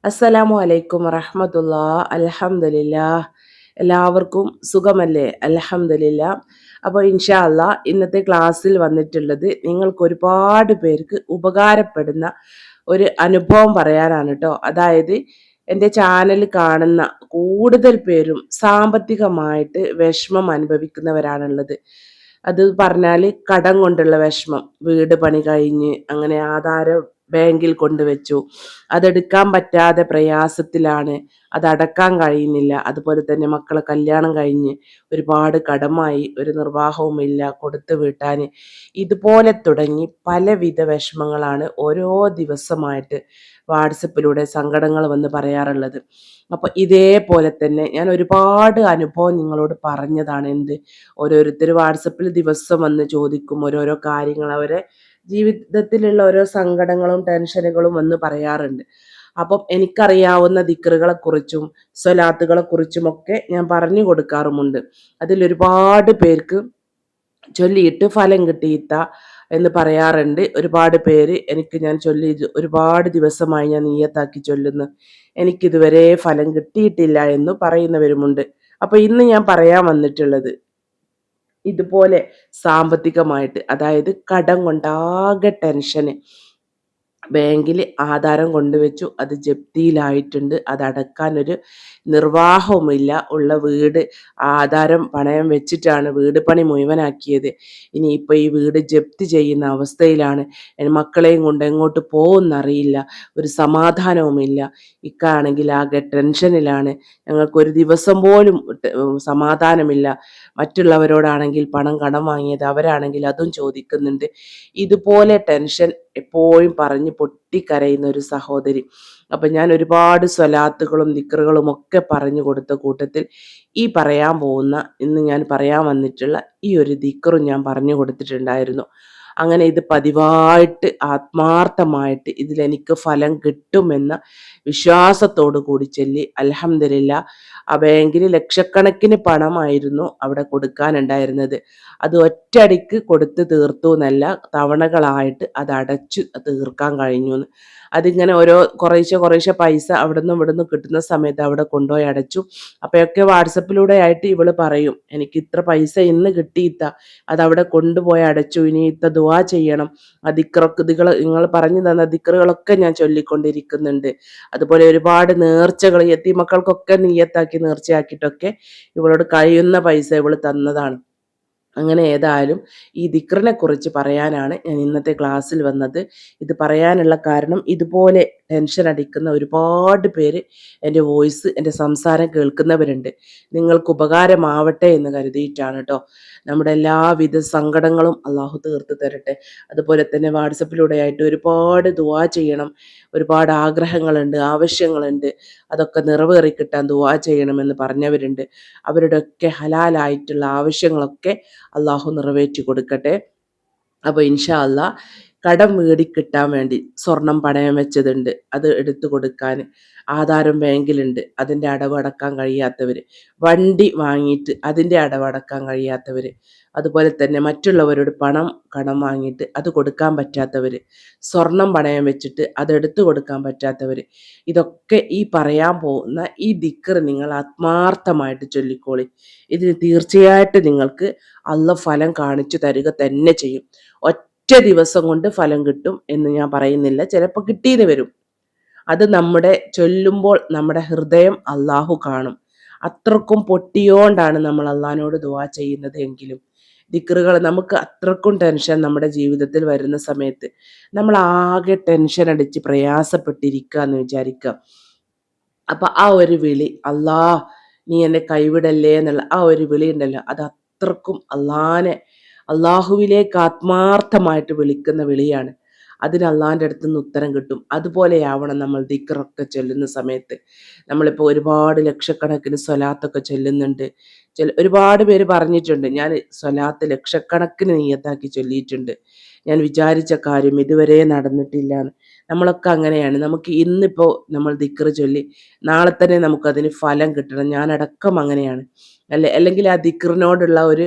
അസ്സലാമു അലൈക്കും വറഹ്മത്തുള്ളാ. അൽഹംദുലില്ലാ. എല്ലാവർക്കും സുഖമല്ലേ? അൽഹംദുലില്ലാ. അപ്പോൾ ഇൻഷാ അള്ളാ ഇന്നത്തെ ക്ലാസ്സിൽ വന്നിട്ടുള്ളത് നിങ്ങൾക്ക് ഒരുപാട് പേർക്ക് ഉപകാരപ്പെടുന്ന ഒരു അനുഭവം പറയാനാണ് കേട്ടോ. അതായത് എൻ്റെ ചാനൽ കാണുന്ന കൂടുതൽ പേരും സാമ്പത്തികമായിട്ട് വിഷമം അനുഭവിക്കുന്നവരാണുള്ളത്. അത് പറഞ്ഞാൽ കടം കൊണ്ടുള്ള വിഷമം, വീട് പണി കഴിഞ്ഞ് അങ്ങനെ ആധാരം ബാങ്കിൽ കൊണ്ടുവച്ചു, അതെടുക്കാൻ പറ്റാതെ പ്രയാസത്തിലാണ്, അതടക്കാൻ കഴിയുന്നില്ല. അതുപോലെ തന്നെ മക്കളെ കല്യാണം കഴിഞ്ഞ് ഒരുപാട് കടമായി, ഒരു നിർവാഹവുമില്ല കൊടുത്തു വീട്ടാൻ. ഇതുപോലെ തുടങ്ങി പലവിധ വിഷമങ്ങളാണ് ഓരോ ദിവസമായിട്ട് വാട്സപ്പിലൂടെ സങ്കടങ്ങൾ വന്ന് പറയാറുള്ളത്. അപ്പോൾ ഇതേപോലെ തന്നെ ഞാൻ ഒരുപാട് അനുഭവം നിങ്ങളോട് പറഞ്ഞതാണ്. ഓരോരുത്തർ വാട്സപ്പിൽ ദിവസം വന്ന് ചോദിക്കും ഓരോരോ കാര്യങ്ങൾ, അവരെ ജീവിതത്തിലുള്ള ഓരോ സങ്കടങ്ങളും ടെൻഷനുകളും വന്ന് പറയാറുണ്ട്. അപ്പം എനിക്കറിയാവുന്ന ദിക്റുകളെ കുറിച്ചും സ്വലാത്തുകളെ കുറിച്ചും ഒക്കെ ഞാൻ പറഞ്ഞു കൊടുക്കാറുമുണ്ട്. അതിലൊരുപാട് പേർക്ക് ചൊല്ലിയിട്ട് ഫലം കിട്ടിയിത്ത എന്ന് പറയാറുണ്ട്. ഒരുപാട് പേര് ഞാൻ ചൊല്ലി ഒരുപാട് ദിവസമായി ഞാൻ നിയ്യത്താക്കി ചൊല്ലുന്നു, എനിക്കിതുവരെ ഫലം കിട്ടിയിട്ടില്ല എന്ന് പറയുന്നവരുമുണ്ട്. അപ്പൊ ഇന്ന് ഞാൻ പറയാൻ വന്നിട്ടുള്ളത് ഇതുപോലെ സാമ്പത്തികമായിട്ട്, അതായത് കടം കൊണ്ടാകെ ടെൻഷന്, ബാങ്കിൽ ആധാരം കൊണ്ടുവച്ചു, അത് ജപ്തിയിലായിട്ടുണ്ട്, അത് അടക്കാനൊരു നിർവാഹവുമില്ല. ഉള്ള വീട് ആധാരം പണയം വെച്ചിട്ടാണ് വീട് പണി മുഴുവനാക്കിയത്. ഇനിയിപ്പോൾ ഈ വീട് ജപ്തി ചെയ്യുന്ന അവസ്ഥയിലാണ്. മക്കളെയും കൊണ്ട് എങ്ങോട്ട് പോകുമെന്നറിയില്ല, ഒരു സമാധാനവുമില്ല. ഇക്കാണെങ്കിൽ ആകെ ടെൻഷനിലാണ്. ഞങ്ങൾക്കൊരു ദിവസം പോലും സമാധാനമില്ല. മറ്റുള്ളവരോടാണെങ്കിൽ പണം കടം വാങ്ങിയത്, അവരാണെങ്കിൽ അതും ചോദിക്കുന്നുണ്ട്. ഇതുപോലെ ടെൻഷൻ എപ്പോഴും പറഞ്ഞ് പൊട്ടിക്കരയുന്ന ഒരു സഹോദരി. അപ്പം ഞാൻ ഒരുപാട് സ്വലാത്തുകളും ദിക്റുകളും ഒക്കെ പറഞ്ഞു കൊടുത്ത കൂട്ടത്തിൽ ഇന്ന് ഞാൻ പറയാൻ വന്നിട്ടുള്ള ഈ ഒരു ദിക്റും ഞാൻ പറഞ്ഞു കൊടുത്തിട്ടുണ്ടായിരുന്നു. അങ്ങനെ ഇത് പതിവായിട്ട് ആത്മാർത്ഥമായിട്ട് ഇതിലെനിക്ക് ഫലം കിട്ടുമെന്ന വിശ്വാസത്തോടു കൂടി ചൊല്ലി അൽഹംദുലില്ലാ. ആ ബാങ്കിൽ ലക്ഷക്കണക്കിന് പണമായിരുന്നു അവിടെ കൊടുക്കാനുണ്ടായിരുന്നത്. അത് ഒറ്റയടിക്ക് കൊടുത്ത് തീർത്തു എന്നല്ല, തവണകളായിട്ട് അത് അടച്ചു തീർക്കാൻ കഴിഞ്ഞു. അതിങ്ങനെ കുറേശ്ശെ പൈസ അവിടുന്ന് ഇവിടുന്ന് കിട്ടുന്ന സമയത്ത് അവിടെ കൊണ്ടുപോയി അടച്ചു. അപ്പോഴൊക്കെ വാട്സപ്പിലൂടെ ആയിട്ട് ഇവള് പറയും, എനിക്ക് ഇത്ര പൈസ ഇന്ന് കിട്ടിയിത്ത, അതവിടെ കൊണ്ടുപോയി അടച്ചു, ഇനി ഇത്ത ദുആ ചെയ്യണം. ആ നിങ്ങൾ പറഞ്ഞു തന്ന ദിക്റുകളൊക്കെ ഞാൻ ചൊല്ലിക്കൊണ്ടിരിക്കുന്നുണ്ട്. അതുപോലെ ഒരുപാട് നേർച്ചകൾ യതീമക്കൾക്കൊക്കെ നിയ്യത്താക്കി നേർച്ചയാക്കിയിട്ടൊക്കെ ഇവളോട് കഴിയുന്ന പൈസ ഇവള് തന്നതാണ്. അങ്ങനെ ഏതായാലും ഈ ദിക്റിനെ കുറിച്ച് പറയാനാണ് ഞാൻ ഇന്നത്തെ ക്ലാസ്സിൽ വന്നത്. ഇത് പറയാനുള്ള കാരണം, ഇതുപോലെ ടെൻഷൻ അടിക്കുന്ന ഒരുപാട് പേര് എൻ്റെ സംസാരം കേൾക്കുന്നവരുണ്ട്. നിങ്ങൾക്ക് ഉപകാരമാവട്ടെ എന്ന് കരുതിയിട്ടാണ് കേട്ടോ. നമ്മുടെ എല്ലാവിധ സങ്കടങ്ങളും അള്ളാഹു തീർത്ത് തരട്ടെ. അതുപോലെ തന്നെ വാട്സപ്പിലൂടെ ആയിട്ട് ഒരുപാട് ദുആ ചെയ്യണം, ഒരുപാട് ആഗ്രഹങ്ങളുണ്ട്, ആവശ്യങ്ങളുണ്ട്, അതൊക്കെ നിറവേറി കിട്ടാൻ ദുആ ചെയ്യണമെന്ന് പറഞ്ഞവരുണ്ട്. അവരുടെയൊക്കെ ഹലാലായിട്ടുള്ള ആവശ്യങ്ങളൊക്കെ അള്ളാഹു നിറവേറ്റി കൊടുക്കട്ടെ. അപ്പോൾ ഇൻഷാ അള്ളാ കടം കിട്ടാൻ വേണ്ടി സ്വർണം പണയം വെച്ചതുണ്ട്, അത് എടുത്തു കൊടുക്കാൻ, ആധാരം ബാങ്കിലുണ്ട്, അതിൻ്റെ അടവടക്കാൻ കഴിയാത്തവർ, വണ്ടി വാങ്ങിയിട്ട് അതിൻ്റെ അടവടക്കാൻ കഴിയാത്തവർ, അതുപോലെ തന്നെ മറ്റുള്ളവരോട് പണം കടം വാങ്ങിയിട്ട് അത് കൊടുക്കാൻ പറ്റാത്തവർ, സ്വർണം പണയം വെച്ചിട്ട് അതെടുത്തു കൊടുക്കാൻ പറ്റാത്തവർ, ഇതൊക്കെ ഈ പറയാൻ പോകുന്ന ഈ ദിക്ർ നിങ്ങൾ ആത്മാർത്ഥമായിട്ട് ചൊല്ലിക്കോളി. ഇതിന് തീർച്ചയായിട്ടും നിങ്ങൾക്ക് അള്ളാഹ് ഫലം കാണിച്ചു തരിക തന്നെ ചെയ്യും. ഒറ്റ ദിവസം കൊണ്ട് ഫലം കിട്ടും എന്ന് ഞാൻ പറയുന്നില്ല, ചിലപ്പോൾ കിട്ടിയെന്ന് വരും. അത് നമ്മുടെ ചൊല്ലുമ്പോൾ നമ്മുടെ ഹൃദയം അള്ളാഹു കാണും. അത്രക്കും പൊട്ടിയോണ്ടാണ് നമ്മൾ അള്ളാഹിനോട് ദുആ ചെയ്യുന്നത് എങ്കിലും ദിക്റുകൾ, നമുക്ക് അത്രക്കും ടെൻഷൻ നമ്മുടെ ജീവിതത്തിൽ വരുന്ന സമയത്ത് നമ്മൾ ആകെ ടെൻഷൻ അടിച്ച് പ്രയാസപ്പെട്ടിരിക്കുക എന്ന് വിചാരിക്കുക. അപ്പൊ ആ ഒരു വിളി, അല്ലാ നീ എന്നെ കൈവിടല്ലേ എന്നുള്ള ആ ഒരു വിളി ഉണ്ടല്ലോ, അത് അത്രക്കും അള്ളാഹുവിലേക്ക് ആത്മാർത്ഥമായിട്ട് വിളിക്കുന്ന വിളിയാണ്. അതിന് അള്ളാഹിൻ്റെ അടുത്ത് നിന്ന് ഉത്തരം കിട്ടും. അതുപോലെയാവണം നമ്മൾ ദിക്റൊക്കെ ചൊല്ലുന്ന സമയത്ത്. നമ്മളിപ്പോൾ ഒരുപാട് ലക്ഷക്കണക്കിന് സ്വലാത്തൊക്കെ ചൊല്ലുന്നുണ്ട്. ഒരുപാട് പേര് പറഞ്ഞിട്ടുണ്ട്, ഞാൻ സ്വലാത്ത് ലക്ഷക്കണക്കിന് നിയ്യത്താക്കി ചൊല്ലിയിട്ടുണ്ട്, ഞാൻ വിചാരിച്ച കാര്യം ഇതുവരെ നടന്നിട്ടില്ല എന്ന്. നമ്മളൊക്കെ അങ്ങനെയാണ്. നമുക്ക് ഇന്നിപ്പോൾ നമ്മൾ ദിക്ർ ചൊല്ലി നാളെ തന്നെ നമുക്കതിന് ഫലം കിട്ടണം. ഞാനടക്കം അങ്ങനെയാണ്. അല്ലെങ്കിൽ ആ ദിക്റിനോടുള്ള ഒരു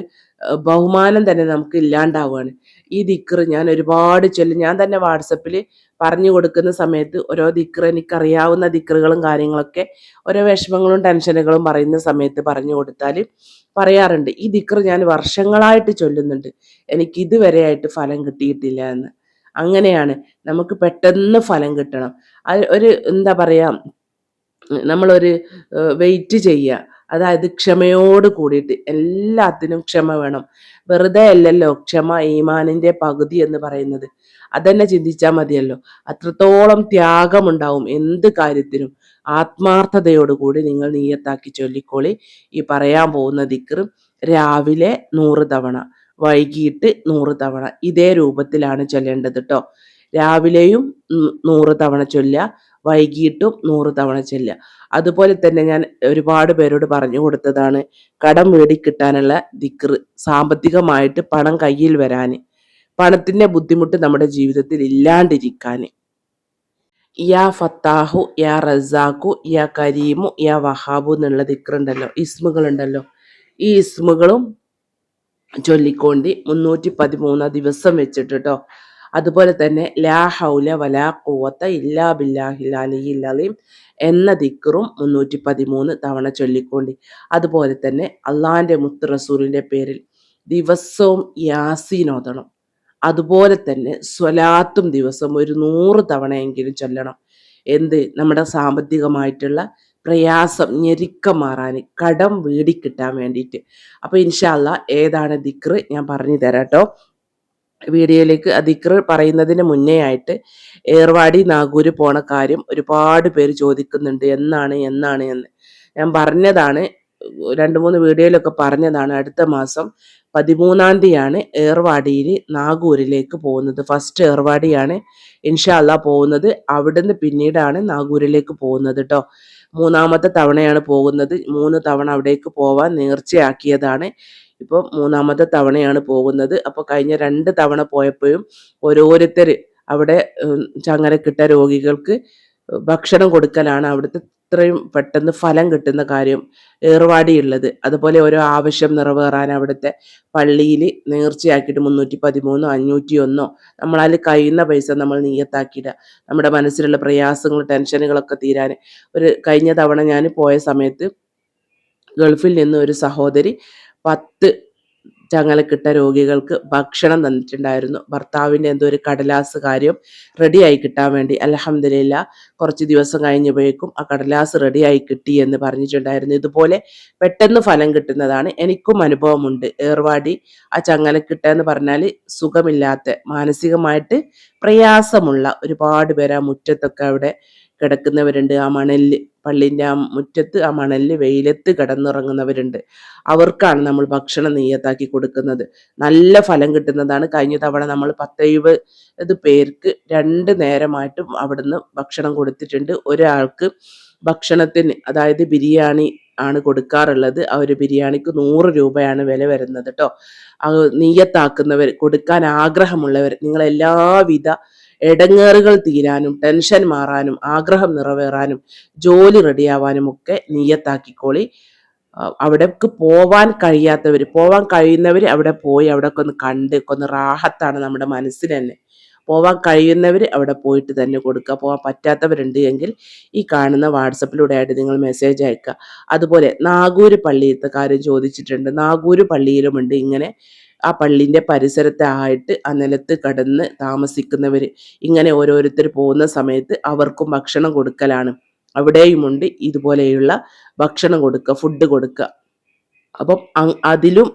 ബഹുമാനം തന്നെ നമുക്ക് ഇല്ലാണ്ടാവുകയാണ്. ഈ ദിക്ർ ഞാൻ ഒരുപാട് ചൊല്ലി, ഞാൻ തന്നെ വാട്സപ്പിൽ പറഞ്ഞു കൊടുക്കുന്ന സമയത്ത് ഓരോ ദിക്ർ, എനിക്കറിയാവുന്ന ദിക്റുകളും കാര്യങ്ങളൊക്കെ ഓരോ വിഷമങ്ങളും ടെൻഷനുകളും പറയുന്ന സമയത്ത് പറഞ്ഞു കൊടുത്താൽ പറയാറുണ്ട്, ഈ ദിക്ർ ഞാൻ വർഷങ്ങളായിട്ട് ചൊല്ലുന്നുണ്ട്, എനിക്ക് ഇതുവരെയായിട്ട് ഫലം കിട്ടിയിട്ടില്ല എന്ന്. അങ്ങനെയാണ്, നമുക്ക് പെട്ടെന്ന് ഫലം കിട്ടണം. അത് ഒരു എന്താ പറയുക, നമ്മളൊരു വെയിറ്റ് ചെയ്യുക. അതായത് ക്ഷമയോട് കൂടിയിട്ട് എല്ലാത്തിനും ക്ഷമ വേണം. വെറുതെ അല്ലല്ലോ ക്ഷമ ഈമാനിന്റെ പകുതി എന്ന് പറയുന്നത്. അതന്നെ ചിന്തിച്ചാൽ മതിയല്ലോ. അത്രത്തോളം ത്യാഗമുണ്ടാവും എന്ത് കാര്യത്തിനും. ആത്മാർത്ഥതയോടുകൂടി നിങ്ങൾ നിയ്യത്താക്കി ചൊല്ലിക്കോളി. ഈ പറയാൻ പോകുന്ന ദിക്ർ രാവിലെ 100 തവണ, വൈകിട്ട് 100 തവണ, ഇതേ രൂപത്തിലാണ് ചൊല്ലേണ്ടത് കേട്ടോ. രാവിലെയും 100 തവണ ചൊല്ലുക, വൈകിട്ടും 100 തവണ ചൊല്ലുക. അതുപോലെ തന്നെ ഞാൻ ഒരുപാട് പേരോട് പറഞ്ഞു കൊടുത്തതാണ് കടം മേടിക്കിട്ടാനുള്ള ദിക്ർ, സാമ്പത്തികമായിട്ട് പണം കയ്യിൽ വരാൻ, പണത്തിന്റെ ബുദ്ധിമുട്ട് നമ്മുടെ ജീവിതത്തിൽ ഇല്ലാണ്ടിരിക്കാൻ. യാ ഫത്താഹു, യാ റസാഖു, യാ കരീമു, യാ വഹാബു എന്നുള്ള ദിക്റുണ്ടല്ലോ, ഇസ്മുകളുണ്ടല്ലോ, ഈ ഇസ്മുകളും ചൊല്ലിക്കോണ്ടി 313 ദിവസം വെച്ചിട്ട് കേട്ടോ. അതുപോലെ തന്നെ ലാ ഹൗല വലാ ഖുവത ഇല്ലാ ബില്ലാഹിൽ അലിയിൽ അലീം എന്ന ദിക്റും 313 തവണ ചൊല്ലിക്കോണ്ടി. അതുപോലെ തന്നെ അള്ളാഹിന്റെ മുത്ത് റസൂലിന്റെ പേരിൽ ദിവസവും യാസീൻ ഓതണം. അതുപോലെ തന്നെ സ്വലാത്തും ദിവസം ഒരു 100 തവണയെങ്കിലും ചൊല്ലണം. എന്ത്, നമ്മുടെ സാമ്പത്തികമായിട്ടുള്ള പ്രയാസം ഞെരുക്കം മാറാൻ, കടം വീടിക്കിട്ടാൻ വേണ്ടിയിട്ട്. അപ്പോൾ ഇൻഷാ അല്ലാ ഏതാണ് ദിക്ർ ഞാൻ പറഞ്ഞു തരാം കേട്ടോ. വീഡിയോയിലേക്ക് ആ ദിക്ർ പറയുന്നതിന് മുന്നേ ആയിട്ട് ഏർവാടി നാഗൂര് പോണ കാര്യം ഒരുപാട് പേര് ചോദിക്കുന്നുണ്ട്, എന്നാണ് എന്ന്. ഞാൻ പറഞ്ഞതാണ്, 2-3 വീഡിയോയിലൊക്കെ പറഞ്ഞതാണ്. അടുത്ത മാസം 13-ാം തീയതിയാണ് ഏർവാടിയിൽ നാഗൂരിലേക്ക് പോകുന്നത്. ഫസ്റ്റ് ഏർവാടിയാണ് ഇൻഷാ അല്ലാ പോകുന്നത്. അവിടുന്ന് പിന്നീടാണ് നാഗൂരിലേക്ക് പോകുന്നത് കേട്ടോ. 3-ാമത്തെ തവണയാണ് പോകുന്നത്. 3 തവണ അവിടേക്ക് പോവാൻ നേർച്ചയാക്കിയതാണ്. ഇപ്പോൾ 3-ാമത്തെ തവണയാണ് പോകുന്നത്. അപ്പോൾ കഴിഞ്ഞ 2 തവണ പോയപ്പോഴും ഓരോരുത്തർ അവിടെ ചങ്ങലക്കിട്ട രോഗികൾക്ക് ഭക്ഷണം കൊടുക്കലാണ് അവിടുത്തെ ഇത്രയും പെട്ടെന്ന് ഫലം കിട്ടുന്ന കാര്യം ഏർവാടിയുള്ളത്. അതുപോലെ ഓരോ ആവശ്യം നിറവേറാൻ അവിടുത്തെ പള്ളിയിൽ നേർച്ചയാക്കിയിട്ട് 313 501 നമ്മളതിൽ കഴിയുന്ന പൈസ നമ്മൾ നിയ്യത്താക്കിയിടുക. നമ്മുടെ മനസ്സിലുള്ള പ്രയാസങ്ങൾ ടെൻഷനുകളൊക്കെ തീരാൻ. കഴിഞ്ഞ തവണ ഞാൻ പോയ സമയത്ത് ഗൾഫിൽ നിന്ന് ഒരു സഹോദരി 10 ചങ്ങലക്കിട്ട രോഗികൾക്ക് ഭക്ഷണം തന്നിട്ടുണ്ടായിരുന്നു. ഭർത്താവിൻ്റെ എന്തോ ഒരു കടലാസ് കാര്യം റെഡിയായി കിട്ടാൻ വേണ്ടി. അൽഹംദുലില്ലാ കുറച്ച് ദിവസം കഴിഞ്ഞപ്പോഴേക്കും ആ കടലാസ് റെഡിയായി കിട്ടി എന്ന് പറഞ്ഞിട്ടുണ്ടായിരുന്നു. ഇതുപോലെ പെട്ടെന്ന് ഫലം കിട്ടുന്നതാണ്. എനിക്കും അനുഭവമുണ്ട്. ഏർവാടി ആ ചങ്ങലക്കിട്ട എന്ന് പറഞ്ഞാൽ സുഖമില്ലാത്ത, മാനസികമായിട്ട് പ്രയാസമുള്ള ഒരുപാട് പേര് ആ മുറ്റത്തൊക്കെ അവിടെ കിടക്കുന്നവരുണ്ട്. ആ മണലിൽ, പള്ളിൻ്റെ ആ മുറ്റത്ത് ആ മണലിൽ വെയിലത്ത് കിടന്നുറങ്ങുന്നവരുണ്ട്. അവർക്കാണ് നമ്മൾ ഭക്ഷണം നെയ്യത്താക്കി കൊടുക്കുന്നത്. നല്ല ഫലം കിട്ടുന്നതാണ്. കഴിഞ്ഞ തവണ നമ്മൾ 10-70 പേർക്ക് 2 നേരമായിട്ടും അവിടുന്ന് ഭക്ഷണം കൊടുത്തിട്ടുണ്ട്. ഒരാൾക്ക് ഭക്ഷണത്തിന്, അതായത് ബിരിയാണി ആണ് കൊടുക്കാറുള്ളത്. ആ ഒരു ബിരിയാണിക്ക് 100 രൂപയാണ് വില വരുന്നത് കേട്ടോ. നിയ്യത്താക്കുന്നവർ, കൊടുക്കാൻ ആഗ്രഹമുള്ളവർ, നിങ്ങളെല്ലാവിധ ഇടങ്ങേറുകൾ തീരാനും ടെൻഷൻ മാറാനും ആഗ്രഹം നിറവേറാനും ജോലി റെഡിയാവാനും ഒക്കെ നിയ്യത്താക്കിക്കോളി. അവിടേക്ക് പോവാൻ കഴിയാത്തവർ, പോവാൻ കഴിയുന്നവർ അവിടെ പോയി അവിടെ ഒക്കെ ഒന്ന് കണ്ട് ഒന്ന് റാഹത്താണ് നമ്മുടെ മനസ്സിന് തന്നെ. പോവാൻ കഴിയുന്നവർ അവിടെ പോയിട്ട് തന്നെ കൊടുക്കുക. പോകാൻ പറ്റാത്തവരുണ്ട് എങ്കിൽ ഈ കാണുന്ന വാട്സപ്പിലൂടെ ആയിട്ട് നിങ്ങൾ മെസ്സേജ് അയക്കുക. അതുപോലെ നാഗൂര് പള്ളിയിലത്തെ കാര്യം ചോദിച്ചിട്ടുണ്ട്. നാഗൂര് പള്ളിയിലുമുണ്ട് ഇങ്ങനെ. ആ പള്ളിൻ്റെ പരിസരത്തായിട്ട് ആ നിലത്ത് കിടന്ന് താമസിക്കുന്നവർ, ഇങ്ങനെ ഓരോരുത്തർ പോകുന്ന സമയത്ത് അവർക്കും ഭക്ഷണം കൊടുക്കലാണ്. അവിടെയുമുണ്ട് ഇതുപോലെയുള്ള ഭക്ഷണം കൊടുക്കുക, ഫുഡ് കൊടുക്കുക. അപ്പം അതിലും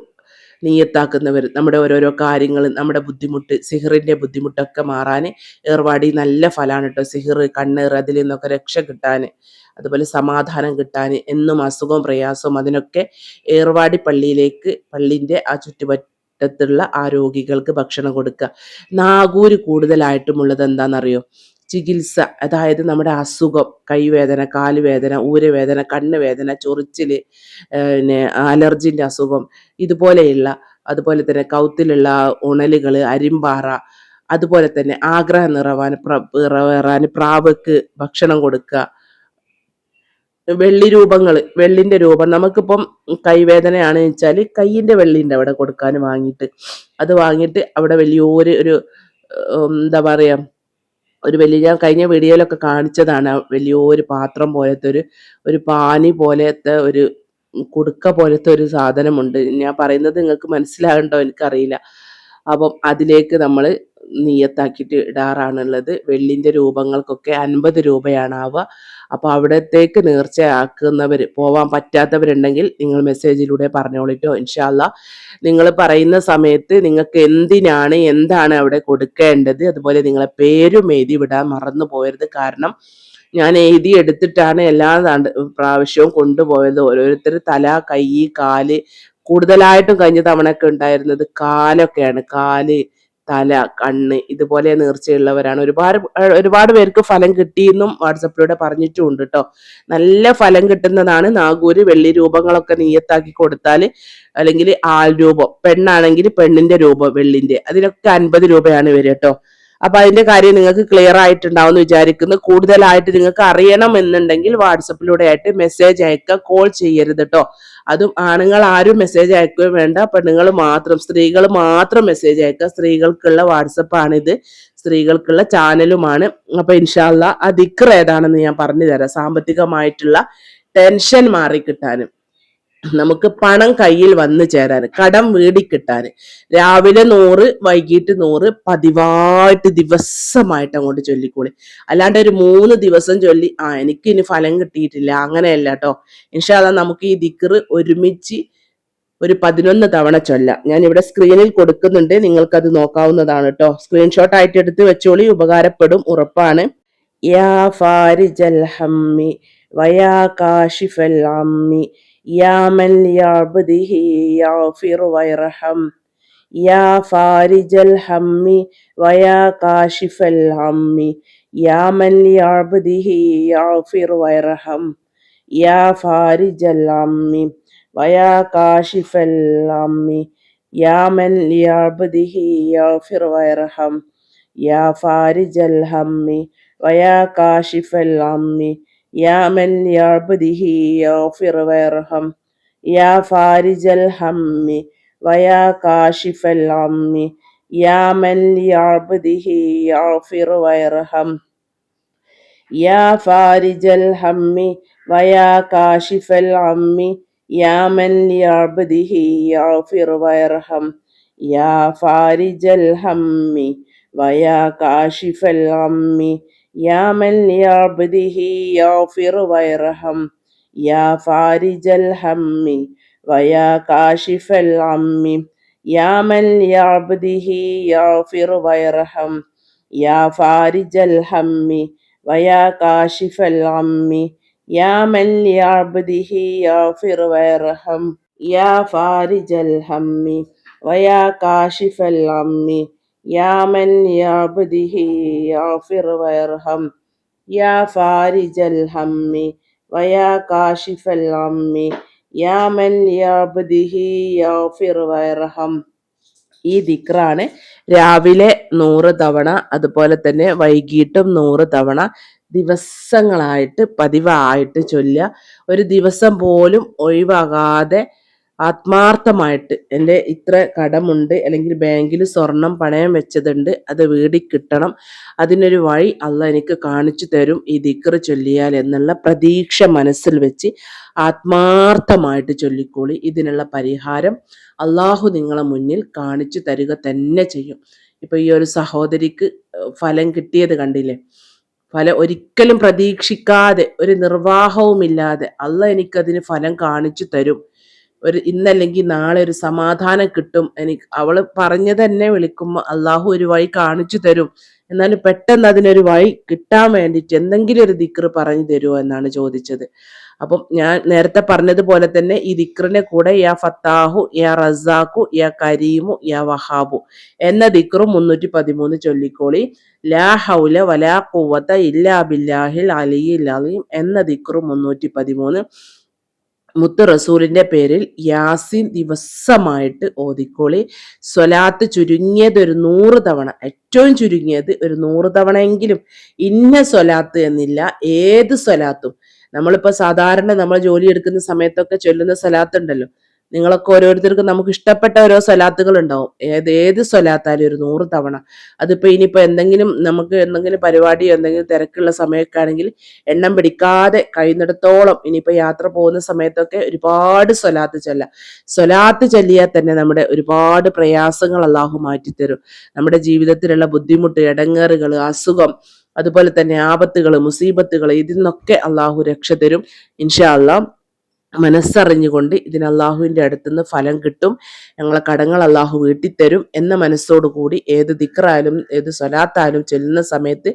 നിയ്യത്താക്കുന്നവർ, നമ്മുടെ ഓരോരോ കാര്യങ്ങൾ, നമ്മുടെ ബുദ്ധിമുട്ട്, സിഹിറിൻ്റെ ബുദ്ധിമുട്ടൊക്കെ മാറാൻ ഏർവാടി നല്ല ഫലമാണ് കേട്ടോ. സിഹിർ, കണ്ണേർ, അതിൽ നിന്നൊക്കെ രക്ഷ കിട്ടാൻ, അതുപോലെ സമാധാനം കിട്ടാൻ, എന്നും അസുഖവും പ്രയാസവും, അതിനൊക്കെ ഏർവാടി പള്ളിയിലേക്ക്, പള്ളിൻ്റെ ആ ചുറ്റുപറ്റത്തുള്ള ആ രോഗികൾക്ക് ഭക്ഷണം കൊടുക്കുക. നാഗൂര് കൂടുതലായിട്ടുമുള്ളത് എന്താണെന്നറിയോ? ചികിത്സ, അതായത് നമ്മുടെ അസുഖം, കൈവേദന, കാലുവേദന, ഊരവേദന, കണ്ണ് വേദന, ചൊറിച്ചിൽ, പിന്നെ അലർജിൻ്റെ അസുഖം, ഇതുപോലെയുള്ള, അതുപോലെ തന്നെ കൗത്തിലുള്ള ഉണലുകൾ, അരിമ്പാറ, അതുപോലെ തന്നെ ആഗ്രഹം നിറവേറാൻ പ്രാവക്ക് ഭക്ഷണം കൊടുക്കുക. വെള്ളിൻ്റെ രൂപം, നമുക്കിപ്പം കൈവേദനയാണ് വെച്ചാൽ കയ്യിൻ്റെ വെള്ളിൻ്റെ അവിടെ കൊടുക്കാൻ വാങ്ങിയിട്ട്, അത് വാങ്ങിയിട്ട് അവിടെ വലിയൊരു എന്താ പറയുക, ഒരു വലിയ, ഞാൻ കഴിഞ്ഞ വീഡിയോയിലൊക്കെ കാണിച്ചതാണ്, വലിയൊരു പാത്രം പോലത്തെ ഒരു പാനി പോലത്തെ ഒരു കുടുക്ക പോലത്തെ ഒരു സാധനമുണ്ട്. ഞാൻ പറയുന്നത് നിങ്ങൾക്ക് മനസ്സിലാകുന്നുണ്ടോ എനിക്കറിയില്ല. അപ്പം അതിലേക്ക് നമ്മൾ നിയ്യത്താക്കിയിട്ട് ഇടാറാണുള്ളത്. വെള്ളിൻ്റെ രൂപങ്ങൾക്കൊക്കെ 50 രൂപയാണ് ആവുക. അപ്പോൾ അവിടത്തേക്ക് നേർച്ചയാക്കുന്നവർ, പോവാൻ പറ്റാത്തവരുണ്ടെങ്കിൽ നിങ്ങൾ മെസ്സേജിലൂടെ പറഞ്ഞോളിട്ടോ. ഇൻഷാ അല്ലാ നിങ്ങൾ പറയുന്ന സമയത്ത് നിങ്ങൾക്ക് എന്താണ് അവിടെ കൊടുക്കേണ്ടത്, അതുപോലെ നിങ്ങളെ പേരും എഴുതി വിടാൻ മറന്നു പോകരുത്. കാരണം ഞാൻ എഴുതി എടുത്തിട്ടാണ് എല്ലാ പ്രാവശ്യവും കൊണ്ടുപോയത്. ഓരോരുത്തർ തല, കൈ, കാല്, കൂടുതലായിട്ടും കഴിഞ്ഞ തവണയൊക്കെ ഉണ്ടായിരുന്നത് കാലൊക്കെയാണ്. കാല്, തല, കണ്ണ് ഇതുപോലെ നേർച്ചയുള്ളവരാണ്. ഒരുപാട് പേർക്ക് ഫലം കിട്ടിയെന്നും വാട്സപ്പിലൂടെ പറഞ്ഞിട്ടുമുണ്ട് കേട്ടോ. നല്ല ഫലം കിട്ടുന്നതാണ് നാഗൂര്. വെള്ളി രൂപങ്ങളൊക്കെ നീയത്താക്കി കൊടുത്താൽ, അല്ലെങ്കിൽ ആൾ രൂപം, പെണ്ണാണെങ്കിൽ പെണ്ണിന്റെ രൂപം വെള്ളിന്റെ, അതിനൊക്കെ 50 രൂപയാണ് വരിക കേട്ടോ. അപ്പൊ അതിന്റെ കാര്യം നിങ്ങൾക്ക് ക്ലിയർ ആയിട്ടുണ്ടാവും എന്ന് വിചാരിക്കുന്നു. കൂടുതലായിട്ട് നിങ്ങൾക്ക് അറിയണം എന്നുണ്ടെങ്കിൽ വാട്സപ്പിലൂടെ ആയിട്ട് മെസ്സേജ് അയക്കുക, കോൾ ചെയ്യരുത് കേട്ടോ. അതും ആണുങ്ങൾ ആരും മെസ്സേജ് അയക്കുകയും വേണ്ട, പെണ്ണുങ്ങൾ മാത്രം, സ്ത്രീകൾ മാത്രം മെസ്സേജ് അയക്കുക. സ്ത്രീകൾക്കുള്ള വാട്സപ്പാണിത്, സ്ത്രീകൾക്കുള്ള ചാനലുമാണ്. അപ്പൊ ഇൻഷാ അല്ലാ ആ ദിക്ർ ഏതാണെന്ന് ഞാൻ പറഞ്ഞു തരാം. സാമ്പത്തികമായിട്ടുള്ള ടെൻഷൻ മാറിക്കിട്ടാനും, നമുക്ക് പണം കയ്യിൽ വന്നു ചേരാൻ, കടം വീടിക്കിട്ടാൻ, രാവിലെ 100, വൈകിട്ട് 100 പതിവായിട്ട് ദിവസമായിട്ട് അങ്ങോട്ട് ചൊല്ലിക്കോളി. അല്ലാണ്ട് ഒരു 3 ദിവസം ചൊല്ലി എനിക്ക് ഇനി ഫലം കിട്ടിയിട്ടില്ല, അങ്ങനെയല്ല കേട്ടോ. ഇൻഷാ അല്ലാ നമുക്ക് ഈ ദിക്ർ ഒരുമിച്ച് ഒരു 11 തവണ ചൊല്ലാം. ഞാൻ ഇവിടെ സ്ക്രീനിൽ കൊടുക്കുന്നുണ്ട്, നിങ്ങൾക്കത് നോക്കാവുന്നതാണ് കേട്ടോ. സ്ക്രീൻഷോട്ട് ആയിട്ട് എടുത്ത് വെച്ചോളി, ഉപകാരപ്പെടും, ഉറപ്പാണ്. യാ ഫാരിജൽ ഹമ്മി വയാ കാഷിഫൽ അമ്മി യാ മൻ യഅബ്ദിഹി യഗ്ഫിർ വയർഹം യാ ഫാരിജൽ ഹമ്മി വയാ കാഷിഫൽ അമ്മി യാ മൻ യഅബ്ദിഹി യഗ്ഫിർ വയർഹം യാ ഫാരിജൽ അമ്മി വയാ കാഷിഫൽ അമ്മി യാ മൻ യഅബ്ദിഹി യഗ്ഫിർ വയർഹം യാ ഫാരിജൽ ഹമ്മി വയാ കാഷിഫൽ അമ്മി യാ മൻ യഅബ്ദിഹി യഗ്ഫിർ വയർഹം യാ ഫാരിജൽ ഹമ്മി വയാ കാഷിഫൽ അമ്മി യാ മൻ യഅബ്ദിഹി യഗ്ഫിർ വയർഹം യാ ഫാരിജൽ ഹമ്മി വയാ കാഷിഫൽ അമ്മി യാ മൻ യഅബ്ദിഹി യഗ്ഫിർ വയർഹം യാ ഫാരിജൽ ഹമ്മി വയാ കാഷിഫൽ അമ്മി യാ മൻ യഅബ്ദിഹി യഗ്ഫിർ വയർഹം യാ ഫാരിജൽ ഹമ്മി വയാ കാഷിഫൽ അമ്മി യാ മൻ യഅബ്ദിഹി യഗ്ഫിർ വയർഹം യാ ഫാരിജൽ ഹമ്മി വയാ കാഷിഫൽ അമ്മി യാ മൻ യഅബ്ദിഹി യഗ്ഫിർ വയർഹം യാ ഫാരിജൽ ഹമ്മി വയാ കാഷിഫൽ അമ്മി യാ മൻ യഅബ്ദിഹി യഗ്ഫിർ വയർഹം യാ ഫാരിജൽ ഹമ്മി വയാ കാഷിഫൽ അമ്മി യാ മൻ യഅബ്ദിഹി യഗ്ഫിർ വയർഹം. ഈ ദിക്റാണ് രാവിലെ 100 തവണ, അതുപോലെ തന്നെ വൈകിട്ടും 100 തവണ ദിവസങ്ങളായിട്ട് പതിവായിട്ട് ചൊല്ലുക. ഒരു ദിവസം പോലും ഒഴിവാകാതെ ആത്മാർത്ഥമായിട്ട്, എൻ്റെ ഇത്ര കടമുണ്ട്, അല്ലെങ്കിൽ ബാങ്കിൽ സ്വർണം പണയം വെച്ചതുണ്ട്, അത് വീടി കിട്ടണം, അതിനൊരു വഴി അള്ളാഹ് എനിക്ക് കാണിച്ചു തരും ഈ ദിക്ർ ചൊല്ലിയാൽ എന്നുള്ള പ്രതീക്ഷ മനസ്സിൽ വെച്ച് ആത്മാർത്ഥമായിട്ട് ചൊല്ലിക്കോളി. ഇതിനുള്ള പരിഹാരം അള്ളാഹു നിങ്ങളെ മുന്നിൽ കാണിച്ചു തരിക തന്നെ ചെയ്യും. ഇപ്പൊ ഈ ഒരു സഹോദരിക്ക് ഫലം കിട്ടിയത് കണ്ടില്ലേ. ഫലം ഒരിക്കലും പ്രതീക്ഷിക്കാതെ, ഒരു നിർവാഹവുമില്ലാതെ അള്ളാഹ് എനിക്കതിന് ഫലം കാണിച്ചു തരും, ഇന്നല്ലെങ്കിൽ നാളെ ഒരു സമാധാനം കിട്ടും, അവള് പറഞ്ഞത് തന്നെ വിളിക്കുമ്പോൾ അള്ളാഹു ഒരു വഴി കാണിച്ചു തരും, എന്നാലും പെട്ടെന്ന് അതിനൊരു വഴി കിട്ടാൻ വേണ്ടിയിട്ട് എന്തെങ്കിലും ഒരു ദിക്ർ പറഞ്ഞു തരുമോ എന്നാണ് ചോദിച്ചത്. അപ്പം ഞാൻ നേരത്തെ പറഞ്ഞതുപോലെ തന്നെ ഈ ദിക്റിന്റെ കൂടെ യാ ഫത്താഹു, യാ റസാഖു, യാ കരീമു, യാ വഹാബു എന്ന ദിക്റും 313 ചൊല്ലിക്കോളി. ലാ ഹൗല വലാ ഖുവത ഇല്ലാ ബില്ലാഹിൽ അലിയിൽ അലീം എന്ന ദിക്റും 313. മുത്ത് റസൂലിന്റെ പേരിൽ യാസീൻ ദിവസമായിട്ട് ഓതിക്കോളി. സ്വലാത്ത് ചുരുങ്ങിയത് ഒരു 100 തവണ, ഏറ്റവും ചുരുങ്ങിയത് ഒരു 100 തവണയെങ്കിലും. ഇന്ന സ്വലാത്ത് എന്നില്ല, ഏത് സ്വലാത്തും. നമ്മളിപ്പോ സാധാരണ നമ്മൾ ജോലി എടുക്കുന്ന സമയത്തൊക്കെ ചൊല്ലുന്ന സ്വലാത്ത് ഉണ്ടല്ലോ, നിങ്ങളൊക്കെ ഓരോരുത്തർക്കും നമുക്ക് ഇഷ്ടപ്പെട്ട ഓരോ സ്വലാത്തുകൾ ഉണ്ടാവും. ഏത് സ്വലാത്തായാലും ഒരു 100 തവണ. അതിപ്പോ ഇനിയിപ്പോ എന്തെങ്കിലും പരിപാടിയോ എന്തെങ്കിലും തിരക്കുള്ള സമയമൊക്കെ ആണെങ്കിൽ എണ്ണം പിടിക്കാതെ കഴിയുന്നിടത്തോളം ഇനിയിപ്പോ യാത്ര പോകുന്ന സമയത്തൊക്കെ ഒരുപാട് സ്വലാത്ത് ചൊല്ലിയാൽ തന്നെ നമ്മുടെ ഒരുപാട് പ്രയാസങ്ങൾ അള്ളാഹു മാറ്റിത്തരും. നമ്മുടെ ജീവിതത്തിലുള്ള ബുദ്ധിമുട്ട്, ഇടങ്ങേറുകൾ, അസുഖം, അതുപോലെ തന്നെ ആപത്തുകൾ, മുസീബത്തുകൾ, ഇതിൽ നിന്നൊക്കെ അള്ളാഹു രക്ഷ തരും ഇൻഷാ അള്ളാഹ്. മനസ്സറിഞ്ഞുകൊണ്ട് ഇതിന് അള്ളാഹുവിൻ്റെ അടുത്തുനിന്ന് ഫലം കിട്ടും, ഞങ്ങളെ കടങ്ങൾ അള്ളാഹു വീട്ടിത്തരും എന്ന മനസ്സോടു കൂടി ഏത് ദിക്റായാലും ഏത് സ്വലാത്തായാലും ചൊല്ലുന്ന സമയത്ത്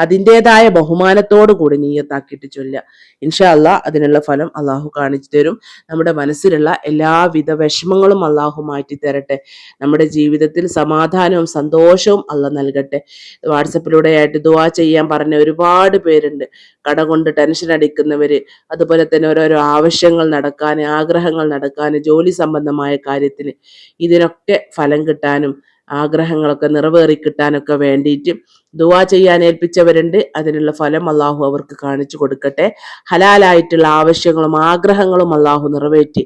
അതിൻ്റെതായ ബഹുമാനത്തോടു കൂടി നീയത്താക്കിയിട്ട് ചൊല്ലുക. ഇൻഷാ അള്ളാഹ് അതിനുള്ള ഫലം അള്ളാഹു കാണിച്ചു തരും. നമ്മുടെ മനസ്സിലുള്ള എല്ലാവിധ വിഷമങ്ങളും അള്ളാഹു മാറ്റി തരട്ടെ. നമ്മുടെ ജീവിതത്തിൽ സമാധാനവും സന്തോഷവും അള്ളാഹ് നൽകട്ടെ. വാട്സപ്പിലൂടെ ആയിട്ട് ദുആ ചെയ്യാൻ പറഞ്ഞ ഒരുപാട് പേരുണ്ട്. കട കൊണ്ട് ടെൻഷൻ അടിക്കുന്നവര്, അതുപോലെ തന്നെ ഓരോരോ ആവശ്യങ്ങൾ നടക്കാൻ, ആഗ്രഹങ്ങൾ നടക്കാൻ, ജോലി സംബന്ധമായ കാര്യത്തിന്, ഇതിനൊക്കെ ഫലം കിട്ടാനും ആഗ്രഹങ്ങളൊക്കെ നിറവേറി കിട്ടാനൊക്കെ വേണ്ടിയിട്ട് ദുആ ചെയ്യാൻ ഏൽപ്പിച്ചവരുണ്ട്. അതിനുള്ള ഫലം അള്ളാഹു അവർക്ക് കാണിച്ചു കൊടുക്കട്ടെ. ഹലാലായിട്ടുള്ള ആവശ്യങ്ങളും ആഗ്രഹങ്ങളും അള്ളാഹു നിറവേറ്റി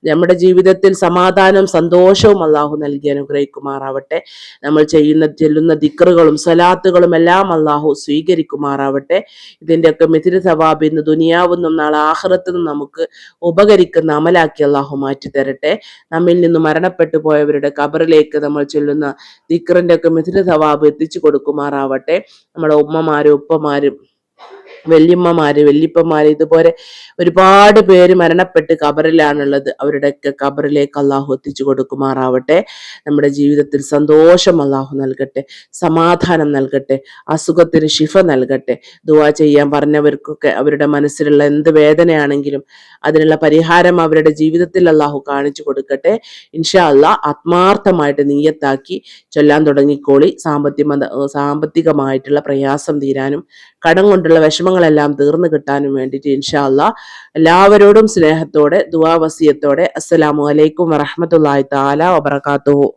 നമ്മുടെ ജീവിതത്തിൽ സമാധാനവും സന്തോഷവും അള്ളാഹു നൽകി അനുഗ്രഹിക്കുമാറാവട്ടെ. നമ്മൾ ചെല്ലുന്ന ദിക്റുകളും സ്വലാത്തുകളും എല്ലാം അള്ളാഹു സ്വീകരിക്കുമാറാവട്ടെ. ഇതിൻ്റെയൊക്കെ മിഥില സവാബ് ഇന്ന് ദുനിയാവുന്നും നാളെ ആഖിറത്തിനും നമുക്ക് ഉപകരിക്കുന്ന അമലാക്കി അള്ളാഹു മാറ്റി തരട്ടെ. നമ്മിൽ നിന്ന് മരണപ്പെട്ടു പോയവരുടെ ഖബറിലേക്ക് നമ്മൾ ചൊല്ലുന്ന ദിക്റിന്റെ ഒക്കെ മിഥില സവാബ് എത്തിച്ചു കൊടുക്കുമാറാവട്ടെ. നമ്മുടെ ഉമ്മമാരും ഉപ്പമാരും വല്യപ്പന്മാര് ഇതുപോലെ ഒരുപാട് പേര് മരണപ്പെട്ട് ഖബറിലാണുള്ളത്. അവരുടെയൊക്കെ ഖബറിലേക്ക് അള്ളാഹു എത്തിച്ചു കൊടുക്കുമാറാവട്ടെ. നമ്മുടെ ജീവിതത്തിൽ സന്തോഷം അള്ളാഹു നൽകട്ടെ, സമാധാനം നൽകട്ടെ, അസുഖത്തിന് ശിഫ നൽകട്ടെ. ദുആ ചെയ്യാൻ പറഞ്ഞവർക്കൊക്കെ അവരുടെ മനസ്സിലുള്ള എന്ത് വേദനയാണെങ്കിലും അതിനുള്ള പരിഹാരം അവരുടെ ജീവിതത്തിൽ അള്ളാഹു കാണിച്ചു കൊടുക്കട്ടെ. ഇൻഷാ അള്ളാഹ് ആത്മാർത്ഥമായിട്ട് നീയത്താക്കി ചൊല്ലാൻ തുടങ്ങിക്കോളി. സാമ്പത്തികമായിട്ടുള്ള പ്രയാസം തീരാനും കടം കൊണ്ടുള്ള വിഷമങ്ങളെല്ലാം തീർന്നു കിട്ടാനും വേണ്ടിയിട്ട് ഇൻഷാ അള്ളാഹ് എല്ലാവരോടും സ്നേഹത്തോടെ ദുആ വസിയത്തോടെ അസ്സലാമു അലൈക്കും വറഹ്മത്തുള്ളാഹി തആല വബറകാതുഹു.